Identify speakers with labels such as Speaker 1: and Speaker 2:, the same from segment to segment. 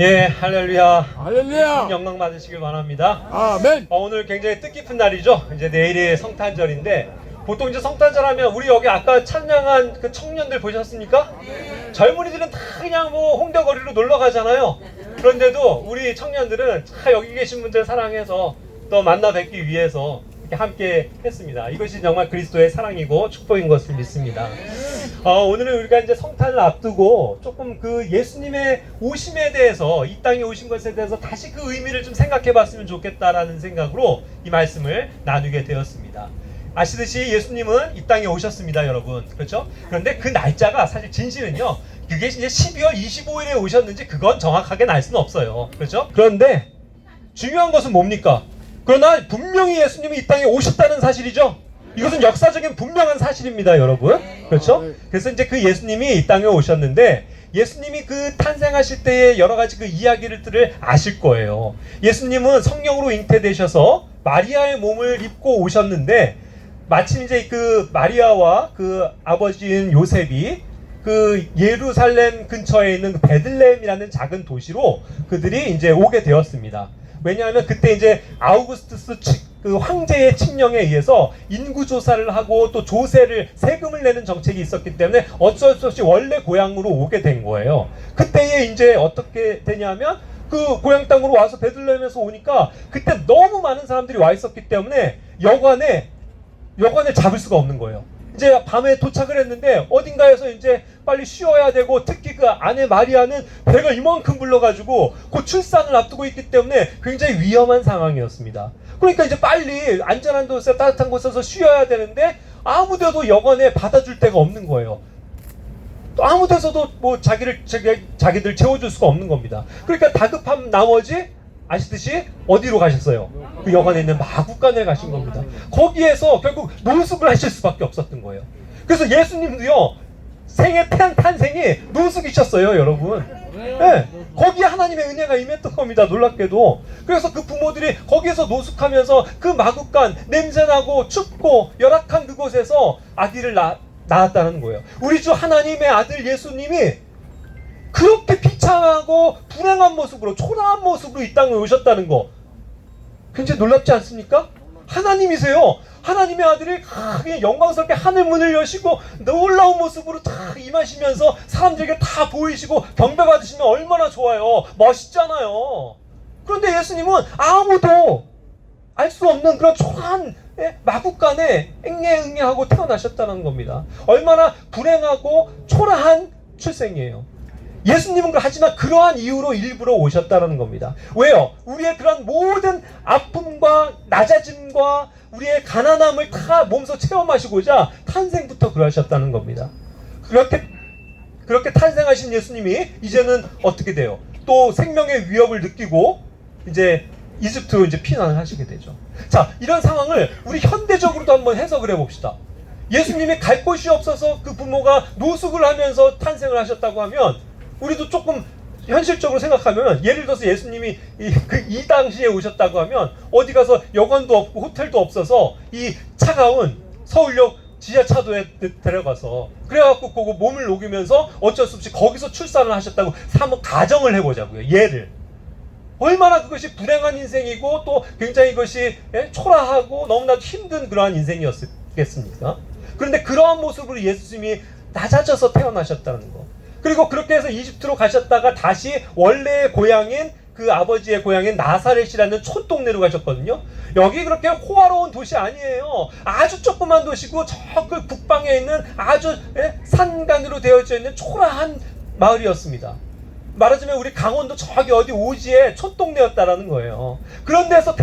Speaker 1: 예, 할렐루야.
Speaker 2: 할렐루야.
Speaker 1: 영광 받으시길 바랍니다.
Speaker 2: 아멘.
Speaker 1: 오늘 굉장히 뜻깊은 날이죠. 이제 내일이 성탄절인데 보통 이제 성탄절 하면 우리 여기 아까 찬양한 그 청년들 보셨습니까? 젊은이들은 다 그냥 뭐 홍대 거리로 놀러 가잖아요. 그런데도 우리 청년들은 다 여기 계신 분들 사랑해서 또 만나 뵙기 위해서 이렇게 함께 했습니다. 이것이 정말 그리스도의 사랑이고 축복인 것을 믿습니다. 오늘은 우리가 이제 성탄을 앞두고 조금 그 예수님의 오심에 대해서, 이 땅에 오신 것에 대해서 다시 그 의미를 좀 생각해 봤으면 좋겠다라는 생각으로 이 말씀을 나누게 되었습니다. 아시듯이 예수님은 이 땅에 오셨습니다, 여러분. 그렇죠? 그런데 그 날짜가 사실 진실은요, 그게 이제 12월 25일에 오셨는지 그건 정확하게 알 수는 없어요. 그렇죠? 그런데 중요한 것은 뭡니까? 그러나 분명히 예수님이 이 땅에 오셨다는 사실이죠. 이것은 역사적인 분명한 사실입니다, 여러분. 그렇죠? 그래서 이제 그 예수님이 이 땅에 오셨는데, 예수님이 그 탄생하실 때의 여러 가지 그 이야기들을 아실 거예요. 예수님은 성령으로 잉태되셔서 마리아의 몸을 입고 오셨는데, 마침 이제 그 마리아와 그 아버지인 요셉이 그 예루살렘 근처에 있는 그 베들레헴이라는 작은 도시로 그들이 이제 오게 되었습니다. 왜냐하면 그때 이제 아우구스투스 그 황제의 칙령에 의해서 인구 조사를 하고 또 조세를, 세금을 내는 정책이 있었기 때문에 어쩔 수 없이 원래 고향으로 오게 된 거예요. 그때에 이제 어떻게 되냐면 그 고향 땅으로 와서 베들레헴에서 오니까 그때 너무 많은 사람들이 와 있었기 때문에 여관을 잡을 수가 없는 거예요. 이제 밤에 도착을 했는데 어딘가에서 이제 빨리 쉬어야 되고, 특히 그 아내 마리아는 배가 이만큼 불러가지고 곧 출산을 앞두고 있기 때문에 굉장히 위험한 상황이었습니다. 그러니까 이제 빨리 안전한 곳에, 따뜻한 곳에서 쉬어야 되는데 아무데도 여관에 받아줄 데가 없는 거예요. 또 아무 데서도 뭐 자기들 재워줄 수가 없는 겁니다. 그러니까 다급한 나머지 아시듯이 어디로 가셨어요? 그 여관에 있는 마구간에 가신 겁니다. 거기에서 결국 노숙을 하실 수밖에 없었던 거예요. 그래서 예수님도요, 탄생이 노숙이셨어요, 여러분. 네, 거기에 하나님의 은혜가 임했던 겁니다, 놀랍게도. 그래서 그 부모들이 거기에서 노숙하면서 그 마구간, 냄새나고 춥고 열악한 그곳에서 아기를 낳았다는 거예요. 우리 주 하나님의 아들 예수님이 그렇게 비참하고 불행한 모습으로, 초라한 모습으로 이 땅에 오셨다는 거 굉장히 놀랍지 않습니까? 하나님이세요. 하나님의 아들이 그냥 영광스럽게 하늘 문을 여시고 놀라운 모습으로 다 임하시면서 사람들에게 다 보이시고 경배 받으시면 얼마나 좋아요. 멋있잖아요. 그런데 예수님은 아무도 알 수 없는 그런 초라한 마구간에 앵애응애하고 태어나셨다는 겁니다. 얼마나 불행하고 초라한 출생이에요. 예수님은 하지만 그러한 이유로 일부러 오셨다는 겁니다. 왜요? 우리의 그런 모든 아픔과 낮아짐과 우리의 가난함을 다 몸소 체험하시고자 탄생부터 그러셨다는 겁니다. 그렇게 탄생하신 예수님이 이제는 어떻게 돼요? 또 생명의 위협을 느끼고 이제 이집트로 이제 피난을 하시게 되죠. 자, 이런 상황을 우리 현대적으로도 한번 해석을 해봅시다. 예수님이 갈 곳이 없어서 그 부모가 노숙을 하면서 탄생을 하셨다고 하면, 우리도 조금 현실적으로 생각하면, 예를 들어서 예수님이 이 당시에 오셨다고 하면 어디 가서 여관도 없고 호텔도 없어서 이 차가운 서울역 지하차도에 데려가서 그래갖고 그거 몸을 녹이면서 어쩔 수 없이 거기서 출산을 하셨다고 한번 가정을 해보자고요. 예를. 얼마나 그것이 불행한 인생이고 또 굉장히 이것이 초라하고 너무나도 힘든 그러한 인생이었겠습니까? 그런데 그러한 모습으로 예수님이 낮아져서 태어나셨다는 거. 그리고 그렇게 해서 이집트로 가셨다가 다시 원래의 고향인, 그 아버지의 고향인 나사렛이라는 촌동네로 가셨거든요. 여기 그렇게 호화로운 도시 아니에요. 아주 조그만 도시고 저 그 북방에 있는 아주 산간으로 되어져 있는 초라한 마을이었습니다. 말하자면 우리 강원도 저기 어디 오지에 촌동네였다라는 거예요. 그런 데서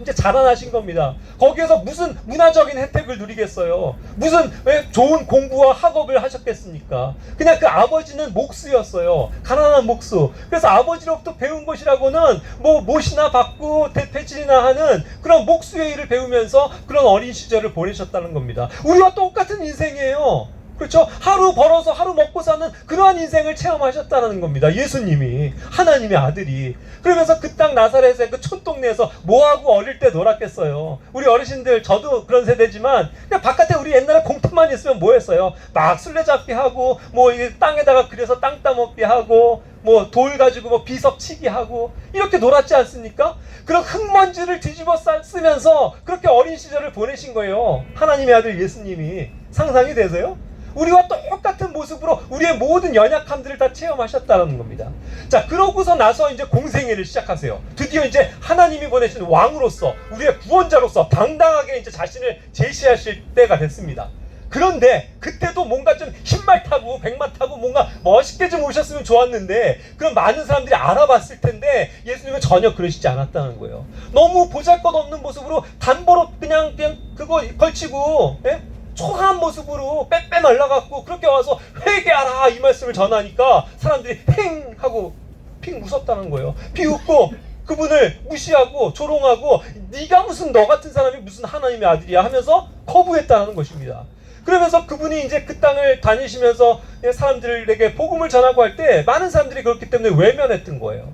Speaker 1: 이제 자라나신 겁니다. 거기에서 무슨 문화적인 혜택을 누리겠어요? 무슨 좋은 공부와 학업을 하셨겠습니까? 그냥 그 아버지는 목수였어요. 가난한 목수. 그래서 아버지로부터 배운 것이라고는 뭐 못이나 받고 대패질이나 하는 그런 목수의 일을 배우면서 그런 어린 시절을 보내셨다는 겁니다. 우리와 똑같은 인생이에요. 그렇죠? 하루 벌어서 하루 먹고 사는 그러한 인생을 체험하셨다는 겁니다. 예수님이, 하나님의 아들이. 그러면서 그 땅 나사렛의 그 촌동네에서 뭐하고 어릴 때 놀았겠어요. 우리 어르신들, 저도 그런 세대지만 그냥 바깥에 우리 옛날에 공터만 있으면 뭐 했어요? 막 술래잡기 하고 뭐 땅에다가 그려서 땅 따먹기 하고 뭐 돌 가지고 뭐 비석 치기 하고 이렇게 놀았지 않습니까? 그런 흙먼지를 뒤집어 쓰면서 그렇게 어린 시절을 보내신 거예요. 하나님의 아들 예수님이. 상상이 되세요? 우리와 똑같은 모습으로 우리의 모든 연약함들을 다 체험하셨다는 겁니다. 자, 그러고서 나서 이제 공생애를 시작하세요. 드디어 이제 하나님이 보내신 왕으로서, 우리의 구원자로서 당당하게 이제 자신을 제시하실 때가 됐습니다. 그런데 그때도 뭔가 좀 흰말 타고 백마 타고 뭔가 멋있게 좀 오셨으면 좋았는데, 그럼 많은 사람들이 알아봤을 텐데 예수님은 전혀 그러시지 않았다는 거예요. 너무 보잘것없는 모습으로 단버릇 그냥 그거 걸치고, 예? 초라한 모습으로 빼빼 말라갖고 그렇게 와서 회개하라 이 말씀을 전하니까 사람들이 행 하고 핑 웃었다는 거예요. 비웃고 그분을 무시하고 조롱하고, 네가 무슨, 너 같은 사람이 무슨 하나님의 아들이야 하면서 거부했다는 것입니다. 그러면서 그분이 이제 그 땅을 다니시면서 사람들에게 복음을 전하고 할 때 많은 사람들이 그렇기 때문에 외면했던 거예요.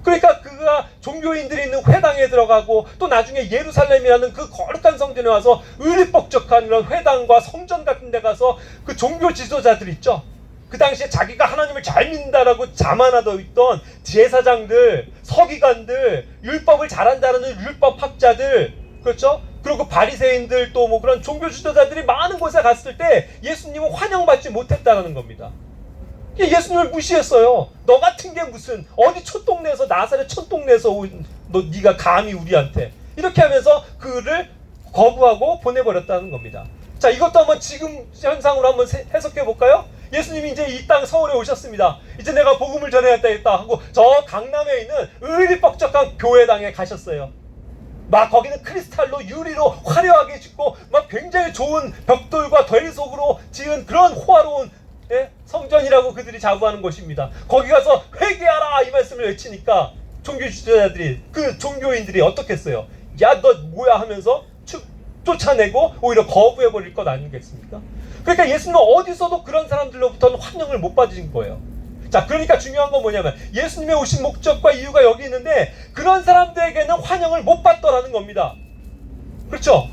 Speaker 1: 그러니까 그가 종교인들이 있는 회당에 들어가고, 또 나중에 예루살렘이라는 그 거룩한 성전에 와서 의리뻑적한 그런 회당과 성전 같은 데 가서 그 종교 지도자들 있죠. 그 당시에 자기가 하나님을 잘 믿는다라고 자만하고 있던 제사장들, 서기관들, 율법을 잘한다는 율법학자들, 그렇죠? 그리고 바리새인들, 또 뭐 그런 종교 지도자들이 많은 곳에 갔을 때 예수님은 환영받지 못했다는 겁니다. 예수님을 무시했어요. 너 같은 게 무슨, 어디 촌동네에서, 나사렛 촌동네에서 너 네가 감히 우리한테, 이렇게 하면서 그를 거부하고 보내버렸다는 겁니다. 자, 이것도 한번 지금 현상으로 한번 해석해 볼까요? 예수님이 이제 이 땅 서울에 오셨습니다. 이제 내가 복음을 전해야겠다 하고 저 강남에 있는 의리뻑적한 교회당에 가셨어요. 막 거기는 크리스탈로 유리로 화려하게 짓고 막 굉장히 좋은 벽돌과 대리석으로 지은 그런 호화로운, 예? 성전이라고 그들이 자부하는 곳입니다. 거기 가서 회개하라 이 말씀을 외치니까 종교 지도자들이, 그 종교인들이 어떻게 했어요? 야, 너 뭐야 하면서 쫓아내고 오히려 거부해버릴 것 아니겠습니까? 그러니까 예수님은 어디서도 그런 사람들로부터는 환영을 못 받으신 거예요. 자, 그러니까 중요한 건 뭐냐면 예수님의 오신 목적과 이유가 여기 있는데, 그런 사람들에게는 환영을 못 받더라는 겁니다. 그렇죠?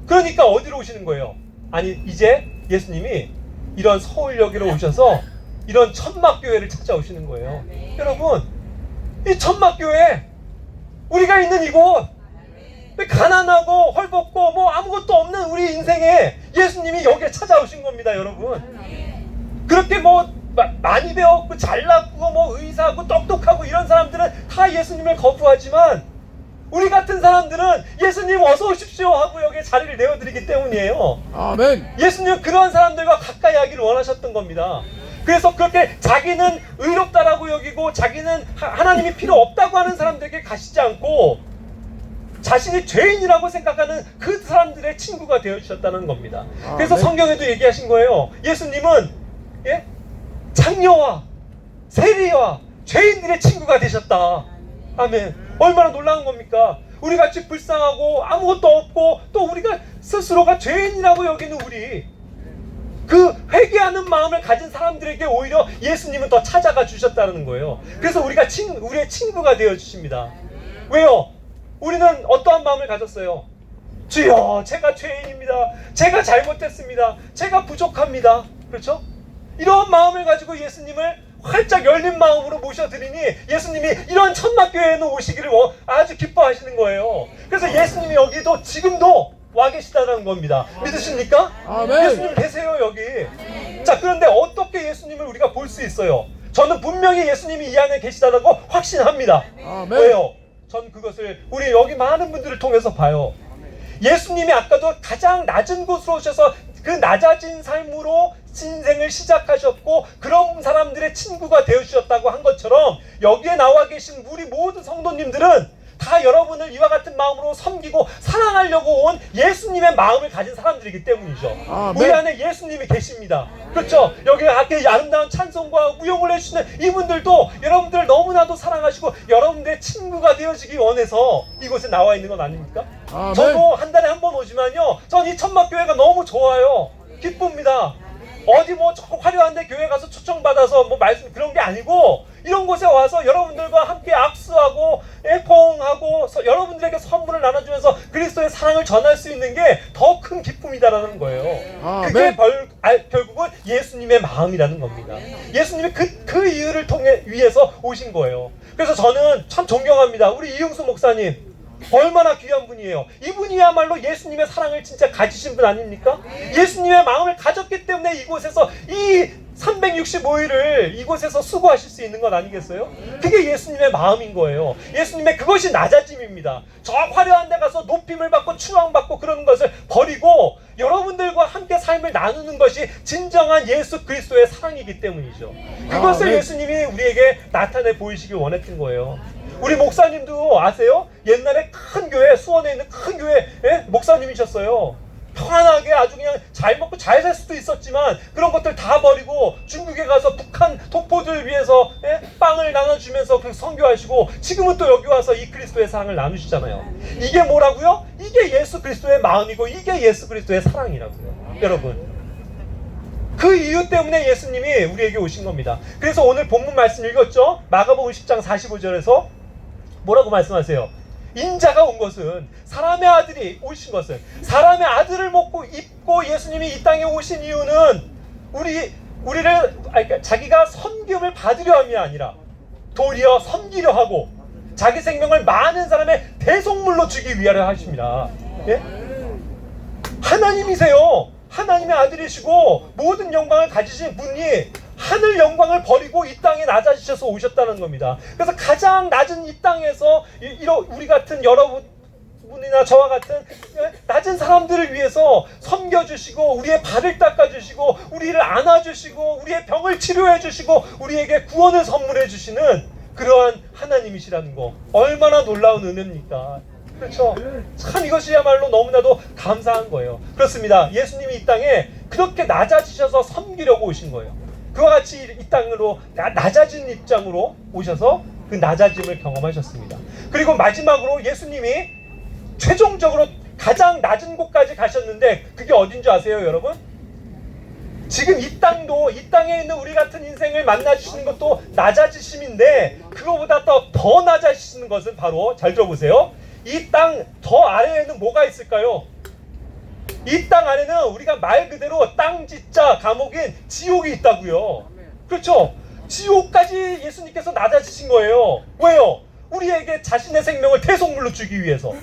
Speaker 1: 그러니까 어디로 오시는 거예요? 아니, 이제 예수님이 이런 서울역으로 오셔서 이런 천막교회를 찾아오시는 거예요. 여러분, 이 천막교회, 우리가 있는 이곳, 가난하고 헐벗고 뭐 아무것도 없는 우리 인생에 예수님이 여기에 찾아오신 겁니다, 여러분. 그렇게 뭐 많이 배웠고 잘났고 뭐 의사하고 똑똑하고 이런 사람들은 다 예수님을 거부하지만, 우리 같은 사람들은 예수님 어서 오십시오 하고 여기에 자리를 내어드리기 때문이에요.
Speaker 2: 아멘.
Speaker 1: 예수님은 그런 사람들과 가까이 하기를 원하셨던 겁니다. 그래서 그렇게 자기는 의롭다라고 여기고 자기는 하나님이 필요 없다고 하는 사람들에게 가시지 않고, 자신이 죄인이라고 생각하는 그 사람들의 친구가 되어주셨다는 겁니다. 그래서 성경에도 얘기하신 거예요. 예수님은, 예? 장녀와 세리와 죄인들의 친구가 되셨다. 아멘. 얼마나 놀라운 겁니까? 우리같이 불쌍하고 아무것도 없고 또 우리가 스스로가 죄인이라고 여기는 우리, 그 회개하는 마음을 가진 사람들에게 오히려 예수님은 더 찾아가 주셨다는 거예요. 그래서 우리가 우리의 친구가 되어 주십니다. 왜요? 우리는 어떠한 마음을 가졌어요? 주여, 제가 죄인입니다. 제가 잘못했습니다. 제가 부족합니다. 그렇죠? 이런 마음을 가지고 예수님을 활짝 열린 마음으로 모셔드리니 예수님이 이런 천막교회에는 오시기를 아주 기뻐하시는 거예요. 그래서 예수님이 여기도 지금도 와 계시다는 겁니다. 믿으십니까?
Speaker 2: 아멘.
Speaker 1: 예수님 계세요, 여기. 자, 그런데 어떻게 예수님을 우리가 볼 수 있어요? 저는 분명히 예수님이 이 안에 계시다고 확신합니다.
Speaker 2: 아멘.
Speaker 1: 왜요? 전 그것을 우리 여기 많은 분들을 통해서 봐요. 예수님이 아까도 가장 낮은 곳으로 오셔서 그 낮아진 삶으로 인생을 시작하셨고 그런 사람들의 친구가 되어주셨다고 한 것처럼, 여기에 나와 계신 우리 모든 성도님들은 다 여러분을 이와 같은 마음으로 섬기고 사랑하려고 온 예수님의 마음을 가진 사람들이기 때문이죠. 우리 안에 예수님이 계십니다. 그렇죠? 여기 앞에 아름다운 찬송과 우영을 해주시는 이분들도 여러분들을 너무나도 사랑하시고 여러분들의 친구가 되어지기 원해서 이곳에 나와 있는 건 아닙니까? 저도 한 달에 한 번 오지만요, 전 이 천막교회가 너무 좋아요. 기쁩니다. 어디 뭐 화려한 데 교회 가서 초청받아서 뭐 말씀 그런 게 아니고 이런 곳에 와서 여러분들과 함께 악수하고 포옹하고 여러분들에게 선물을 나눠주면서 그리스도의 사랑을 전할 수 있는 게 더 큰 기쁨이다라는 거예요. 그게 결국은 예수님의 마음이라는 겁니다. 예수님이 그 이유를 위해서 오신 거예요. 그래서 저는 참 존경합니다. 우리 이용수 목사님 얼마나 귀한 분이에요. 이분이야말로 예수님의 사랑을 진짜 가지신 분 아닙니까? 예수님의 마음을 가졌기 때문에 이곳에서 이 365일을 이곳에서 수고하실 수 있는 것 아니겠어요? 그게 예수님의 마음인 거예요. 예수님의 그것이 낮아짐입니다. 저 화려한 데 가서 높임을 받고 추앙받고 그러는 것을 버리고 여러분들과 함께 삶을 나누는 것이 진정한 예수 그리스도의 사랑이기 때문이죠. 그것을 예수님이 우리에게 나타내 보이시길 원했던 거예요. 우리 목사님도 아세요? 옛날에 큰 교회, 수원에 있는 큰 교회 목사님이셨어요. 편안하게 아주 그냥 잘 먹고 잘 살 수도 있었지만 그런 것들 다 버리고 중국에 가서 북한 독보들 위해서 빵을 나눠주면서 선교하시고 지금은 또 여기 와서 이 그리스도의 사랑을 나누시잖아요. 이게 뭐라고요? 이게 예수 그리스도의 마음이고 이게 예수 그리스도의 사랑이라고요. 여러분, 그 이유 때문에 예수님이 우리에게 오신 겁니다. 그래서 오늘 본문 말씀 읽었죠? 마가복음 10장 45절에서 뭐라고 말씀하세요? 인자가 온 것은 사람의 아들이 오신 것은 사람의 아들을 먹고 입고 예수님이 이 땅에 오신 이유는 우리를 자기가 섬김을 받으려 함이 아니라 도리어 섬기려 하고 자기 생명을 많은 사람의 대속물로 주기 위하여 하십니다. 예? 하나님이세요. 하나님의 아들이시고 모든 영광을 가지신 분이 하늘 영광을 버리고 이 땅에 낮아지셔서 오셨다는 겁니다. 그래서 가장 낮은 이 땅에서 우리 같은 여러분이나 저와 같은 낮은 사람들을 위해서 섬겨주시고 우리의 발을 닦아주시고 우리를 안아주시고 우리의 병을 치료해주시고 우리에게 구원을 선물해주시는 그러한 하나님이시라는 거 얼마나 놀라운 은혜입니까? 그렇죠? 참 이것이야말로 너무나도 감사한 거예요. 그렇습니다. 예수님이 이 땅에 그렇게 낮아지셔서 섬기려고 오신 거예요. 그와 같이 이 땅으로 낮아진 입장으로 오셔서 그 낮아짐을 경험하셨습니다. 그리고 마지막으로 예수님이 최종적으로 가장 낮은 곳까지 가셨는데 그게 어딘 줄 아세요, 여러분? 지금 이 땅에 있는 우리 같은 인생을 만나주시는 것도 낮아지심인데 그거보다 더 낮아지시는 것은 바로 잘 들어보세요. 이 땅 더 아래에는 뭐가 있을까요? 이 땅 안에는 우리가 말 그대로 땅짓자 감옥인 지옥이 있다고요. 그렇죠? 지옥까지 예수님께서 낮아지신 거예요. 왜요? 우리에게 자신의 생명을 대속물로 주기 위해서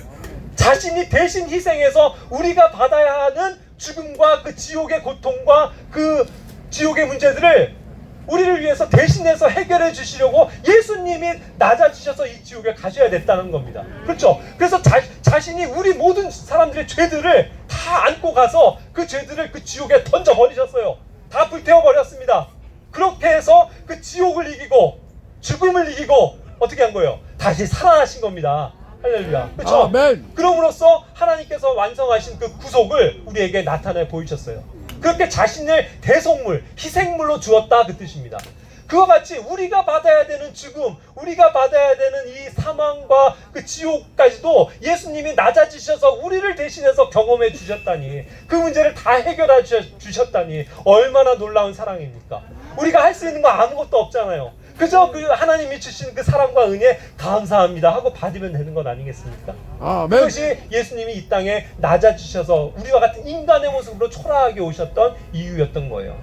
Speaker 1: 자신이 대신 희생해서 우리가 받아야 하는 죽음과 그 지옥의 고통과 그 지옥의 문제들을 우리를 위해서 대신해서 해결해 주시려고 예수님이 낮아지셔서 이 지옥에 가셔야 됐다는 겁니다. 그렇죠? 그래서 자신이 우리 모든 사람들의 죄들을 다 안고 가서 그 죄들을 그 지옥에 던져버리셨어요. 다 불태워버렸습니다. 그렇게 해서 그 지옥을 이기고 죽음을 이기고 어떻게 한 거예요? 다시 살아나신 겁니다. 할렐루야. 그렇죠? 아멘. 그럼으로써 하나님께서 완성하신 그 구속을 우리에게 나타내 보이셨어요. 그렇게 자신을 대속물, 희생물로 주었다 그 뜻입니다. 그와 같이 우리가 받아야 되는 죽음, 우리가 받아야 되는 이 사망과 그 지옥까지도 예수님이 낮아지셔서 우리를 대신해서 경험해 주셨다니, 그 문제를 다 해결해 주셨다니 얼마나 놀라운 사랑입니까? 우리가 할 수 있는 거 아무것도 없잖아요. 그저 그 하나님이 주신 그 사랑과 은혜 감사합니다 하고 받으면 되는 것 아니겠습니까? 아멘. 그것이 예수님이 이 땅에 낮아지셔서 우리와 같은 인간의 모습으로 초라하게 오셨던 이유였던 거예요.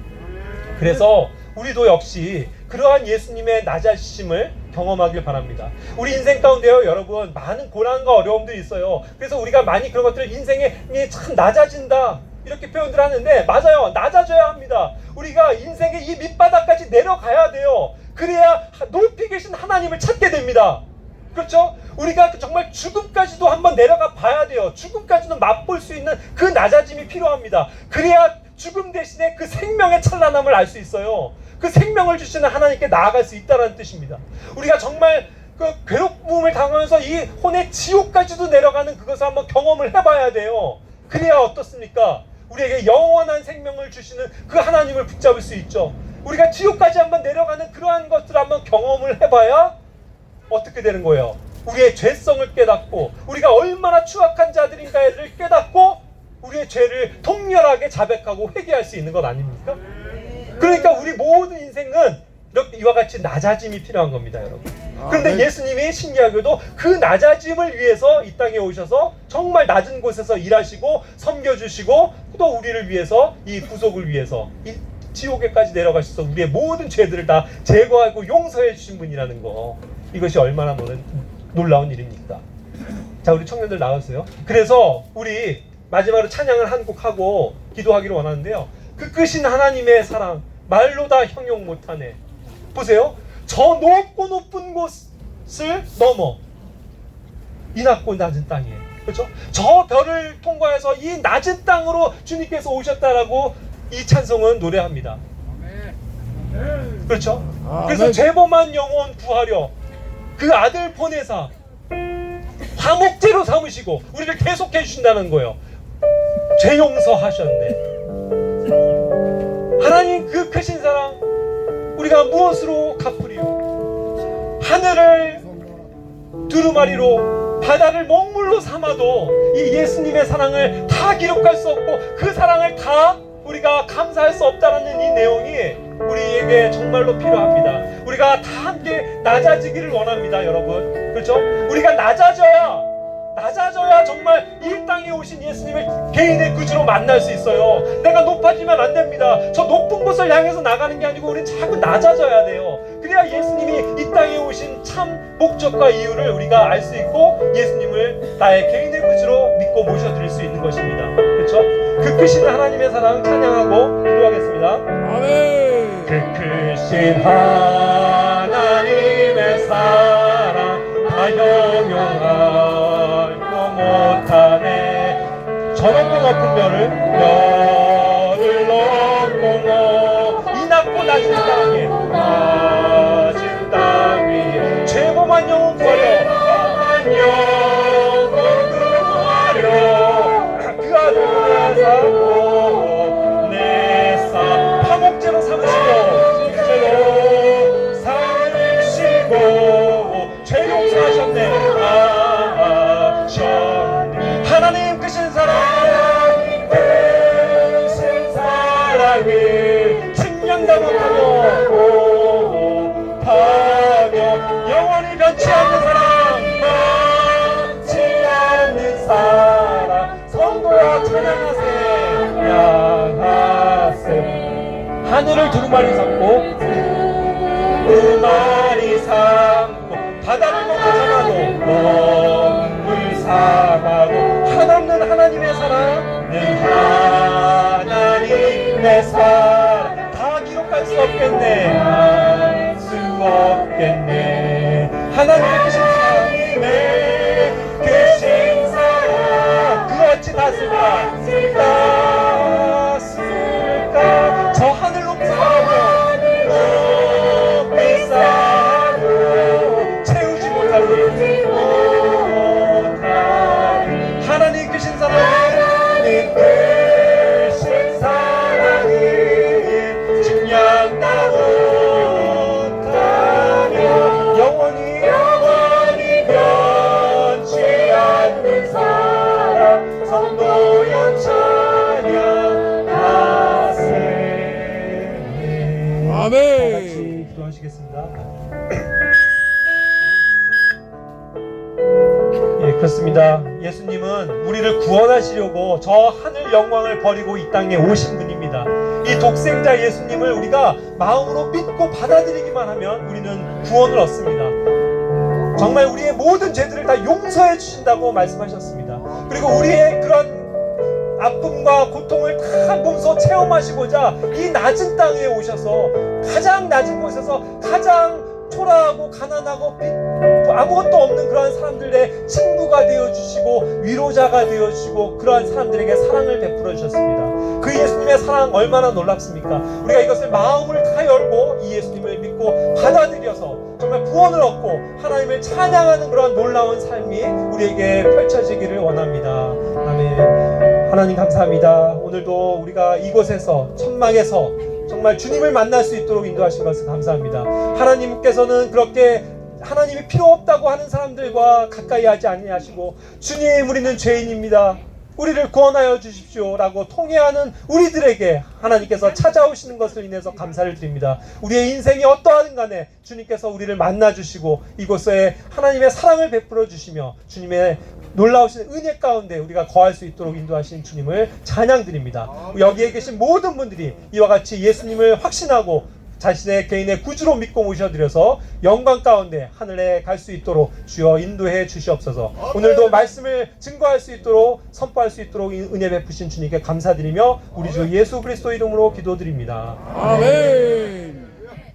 Speaker 1: 그래서 우리도 역시 그러한 예수님의 낮아지심을 경험하길 바랍니다. 우리 인생 가운데요, 여러분, 많은 고난과 어려움들이 있어요. 그래서 우리가 많이 그런 것들을 인생에 참 낮아진다 이렇게 표현들 하는데, 맞아요. 낮아져야 합니다. 우리가 인생의 이 밑바닥까지 내려가야 돼요. 그래야 높이 계신 하나님을 찾게 됩니다. 그렇죠? 우리가 정말 죽음까지도 한번 내려가 봐야 돼요. 죽음까지도 맛볼 수 있는 그 낮아짐이 필요합니다. 그래야 죽음 대신에 그 생명의 찬란함을 알 수 있어요. 그 생명을 주시는 하나님께 나아갈 수 있다는 뜻입니다. 우리가 정말 그 괴롭움을 당하면서 이 혼의 지옥까지도 내려가는 그것을 한번 경험을 해봐야 돼요. 그래야 어떻습니까? 우리에게 영원한 생명을 주시는 그 하나님을 붙잡을 수 있죠. 우리가 지옥까지 한번 내려가는 그러한 것들을 한번 경험을 해봐야 어떻게 되는 거예요? 우리의 죄성을 깨닫고 우리가 얼마나 추악한 자들인가를 깨닫고 우리의 죄를 통렬하게 자백하고 회개할 수 있는 것 아닙니까? 그러니까 우리 모든 인생은 이렇게 이와 같이 낮아짐이 필요한 겁니다, 여러분. 그런데 예수님이 신기하게도 그 낮아짐을 위해서 이 땅에 오셔서 정말 낮은 곳에서 일하시고 섬겨주시고 또 우리를 위해서 이 구속을 위해서 이 지옥에까지 내려가셔서 우리의 모든 죄들을 다 제거하고 용서해 주신 분이라는 거, 이것이 얼마나 놀라운 일입니까? 자, 우리 청년들 나왔어요. 그래서 우리 마지막으로 찬양을 한 곡 하고 기도하기를 원하는데요. 그 크신 하나님의 사랑 말로 다 형용 못하네. 보세요. 저 높고 높은 곳을 넘어 이 낮고 낮은 땅에, 그렇죠? 저 별을 통과해서 이 낮은 땅으로 주님께서 오셨다라고 이 찬송은 노래합니다. 그렇죠? 그래서 죄범한 영혼 구하려 그 아들 보내사 화목제로 삼으시고 우리를 계속해 주신다는 거예요. 죄 용서하셨네. 하나님 그 크신 사랑 우리가 무엇으로 갚으리요? 하늘을 두루마리로 바다를 먹물로 삼아도 이 예수님의 사랑을 다 기록할 수 없고 그 사랑을 다 우리가 감사할 수 없다는 이 내용이 우리에게 정말로 필요합니다. 우리가 다 함께 낮아지기를 원합니다, 여러분. 그렇죠? 우리가 낮아져야 정말 이 땅에 오신 예수님을 개인의 구주로 만날 수 있어요. 내가 높아지면 안 됩니다. 저 높은 곳을 향해서 나가는 게 아니고 우리는 자꾸 낮아져야 돼요. 그래야 예수님이 이 땅에 오신 참 목적과 이유를 우리가 알 수 있고 예수님을 나의 개인의 구주로 믿고 모셔드릴 수 있는 것입니다. 그렇죠? 그 크신 하나님의 사랑 찬양하고 기도하겠습니다. 아멘. 그 크신 하나님의 사랑 다 형용할 못하네. 저 높고 높은 별을 넘고 이 낮고 낮은 땅 위에 죄범한 영혼 구하려 그 아들 내사 화목제로 삼으시고 죄 용서하셨네. 하나님 크신 사랑이 측량도 못하며 영원히 변치 않는 사랑, 변치 않는 사랑, 성도야 찬양하세. 하늘을 두루마리 삼고 바다를 먹고 삼아도 먹물 삼아도 한없는 하나님의 사랑은 하나님의 사랑 다 기록할 수 없겠네. 할 수 없겠네. 하나님의 크신 사랑이네. 크신 사랑 그 어찌 닿았을까? 저 하늘 높이 쌓아도 채우지 못하리. 하나님 크신 사랑이 크신 사랑이 측량다 못하며 영원히 변치 않는 사랑 성도여 찬양하세. 아멘. 같이 기도하시겠습니다. 그렇습니다. 예수님은 우리를 구원하시려고 저 하늘 영광을 버리고 이 땅에 오신 분입니다. 이 독생자 예수님을 우리가 마음으로 믿고 받아들이기만 하면 우리는 구원을 얻습니다. 정말 우리의 모든 죄들을 다 용서해 주신다고 말씀하셨습니다. 그리고 우리의 그런 아픔과 고통을 다 몸소 체험하시고자 이 낮은 땅에 오셔서 가장 낮은 곳에서 가장 초라하고 가난하고 아무것도 없는 그러한 사람들의 친구가 되어주시고 위로자가 되어주시고 그러한 사람들에게 사랑을 베풀어 주셨습니다. 그 예수님의 사랑 얼마나 놀랍습니까? 우리가 이것을 마음을 다 열고 이 예수님을 믿고 받아들여서 정말 구원을 얻고 하나님을 찬양하는 그런 놀라운 삶이 우리에게 펼쳐지기를 원합니다. 아멘. 하나님 감사합니다. 오늘도 우리가 이곳에서 천막에서 정말 주님을 만날 수 있도록 인도하신 것을 감사합니다. 하나님께서는 그렇게 하나님이 필요 없다고 하는 사람들과 가까이 하지 아니하시고 주님 우리는 죄인입니다. 우리를 구원하여 주십시오라고 통회하는 우리들에게 하나님께서 찾아오시는 것을 인해서 감사를 드립니다. 우리의 인생이 어떠하든 간에 주님께서 우리를 만나주시고 이곳에 하나님의 사랑을 베풀어 주시며 주님의 놀라우신 은혜 가운데 우리가 거할 수 있도록 인도하신 주님을 찬양드립니다. 여기에 계신 모든 분들이 이와 같이 예수님을 확신하고 자신의 개인의 구주로 믿고 모셔드려서 영광 가운데 하늘에 갈 수 있도록 주여 인도해 주시옵소서. 오늘도 말씀을 증거할 수 있도록 선포할 수 있도록 은혜 베푸신 주님께 감사드리며 우리 주 예수 그리스도 이름으로 기도드립니다.
Speaker 2: 아멘.